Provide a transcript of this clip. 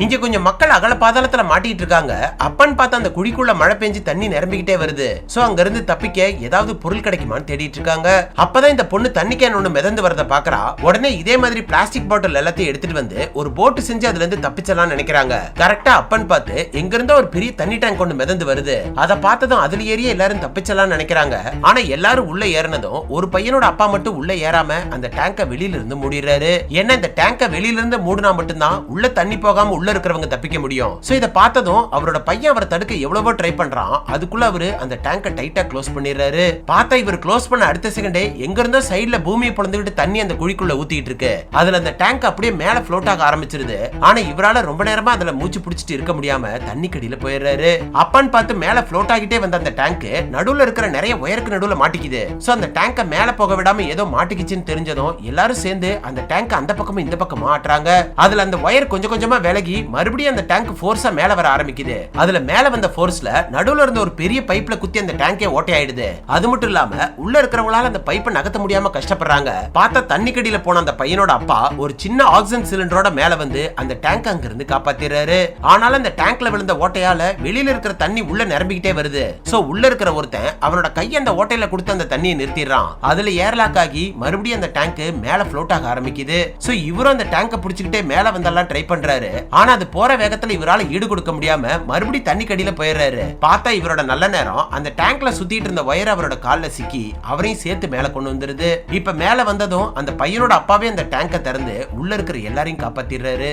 இங்க கொஞ்சம் மக்கள் அகல பாதாளத்துல மாட்டிட்டு இருக்காங்க. அப்பன்னு பார்த்தா அந்த குழிக்குள்ள மழை பெஞ்சு தண்ணி நிரம்பிக்கிட்டே வருது. சோ அங்க இருந்து தப்பிக்க ஏதாவது பொருள் கிடைக்குமான்னு தேடிட்டு இருக்காங்க. அப்பதான் இந்த பொண்ணு தண்ணி கேன் ஒண்ணு மிதந்து வரத பாக்குறா. உடனே இதே மாதிரி பிளாஸ்டிக் பாட்டில் எல்லாத்தையும் எடுத்துட்டு வந்து ஒரு போட் செஞ்சு அதுல இருந்து தப்பிச்சலாம் நினைக்கிறாங்க. கரெக்டா அப்பன்னு பார்த்து எங்க இருந்தோ ஒரு பெரிய தண்ணி டேங்க் ஒண்ணு மிதந்து வருது. அதை பார்த்ததும் அதுல ஏறிய எல்லாரும் தப்பிச்சலாம் நினைக்கிறாங்க. ஆனா எல்லாரும் உள்ள ஏறினதும் ஒரு பையனோட அப்பா மட்டும் உள்ள ஏறாம அந்த டேங்க வெளியில இருந்து மூடிடுறாரு. ஏன்னா இந்த டேங்க வெளியில இருந்து மூடினா மட்டும்தான் உள்ள தண்ணி போகாம உள்ள இருக்கிறவங்க தப்பிக்க முடியும். சோ இத பார்த்ததும் அவரோட பையன் அவரை தடுக்க எவ்வளவோ ட்ரை பண்றான். அதுக்குள்ள அவரு அந்த டேங்கை டைட்டா க்ளோஸ் பண்ணிடுறாரு. பார்த்தா இவர் க்ளோஸ் பண்ண அடுத்த செகண்டே எங்க இருந்தோ சைடுல பூமியை பொளந்துக்கிட்டு தண்ணி அந்த குழிக்குள்ள ஊத்திட்டு இருக்கு. அதுல அந்த டேங்க் அப்படியே மேல ஃப்ளோட் ஆக ஆரம்பிச்சிருது. ஆனா இவரால ரொம்ப நேரமா அதுல மூச்சு பிடிச்சிட்டு இருக்க முடியாம தண்ணி கடியில போயிடுறாரு. அப்பன்னு பார்த்து மேல ஃப்ளோட் ஆகிட்டே வந்த அந்த டேங்க் நடுவுல இருக்கிற நிறைய ஒயருக்கு நடுவுல மாட்டிக்குது. சோ அந்த டேங்கை மேல போக விடாம ஏதோ மாட்டிக்கிச்சுன்னு தெரிஞ்சதும் எல்லாரும் சேர்ந்து அந்த டேங்க் அந்த பக்கமும் இந்த பக்கமும் ஆட்டுறாங்க. அதுல அந்த ஒயர் கொஞ்சம் கொஞ்சமா விலகி மறுபடியும் அந்த டேங்க் ஃபோர்ஸா மேல வர ஆரம்பிக்குது. அதுல மேல வந்த ஃபோர்ஸ்ல நடுவுல இருந்த ஒரு பெரிய பைப்ல குத்தி அந்த டேங்கே ஓட்டை ஆயிடுது. அது மட்டும் இல்லாம உள்ள இருக்கிறவங்களால அந்த பைப்பை நகர்த்த முடியாம கஷ்டப்படுறாங்க. பார்த்தா தண்ணி கடியில போன அந்த பையனோட அப்பா ஒரு சின்ன ஆக்சிஜன் சிலிண்டரோட மேல வந்து அந்த டேங்க் அங்க இருந்து காப்பாத்திடுறாரு. ஆனாலும் அந்த டேங்க்ல விழுந்த ஓட்டையால வெளியில இருக்கிற தண்ணி உள்ள நிரம்பிக்கிட்டே வருது. சோ உள்ள இருக்கிற ஒருத்தன் அவனோட கையை அந்த ஓட்டையில கொடுத்து அந்த தண்ணியை நிறுத்திடுறான். அதுல ஏர்லாக் ஆகி மறுபடியும் அந்த டேங்க் மேல ஃப்ளோட் ஆக ஆரம்பிக்குது. சோ இவரும் அந்த டேங்கை பிடிச்சிக்கிட்டே மேல வந்தெல்லாம் ட்ரை பண்றாரு. ஆனா அது போற வேகத்துல இவரால ஈடு கொடுக்க முடியாம மறுபடியும் தண்ணி கடியில போயிடுறாரு. பார்த்தா இவரோட நல்ல நேரம் அந்த டேங்க்ல சுத்திட்டு இருந்த ஒயர் அவரோட கால்ல சிக்கி அவரையும் சேர்த்து மேல கொண்டு வந்துருது. இப்ப மேல வந்ததும் அந்த பையனோட அப்பாவே அந்த டேங்கை திறந்து உள்ள இருக்கிற எல்லாரையும் காப்பாத்திடுறாரு.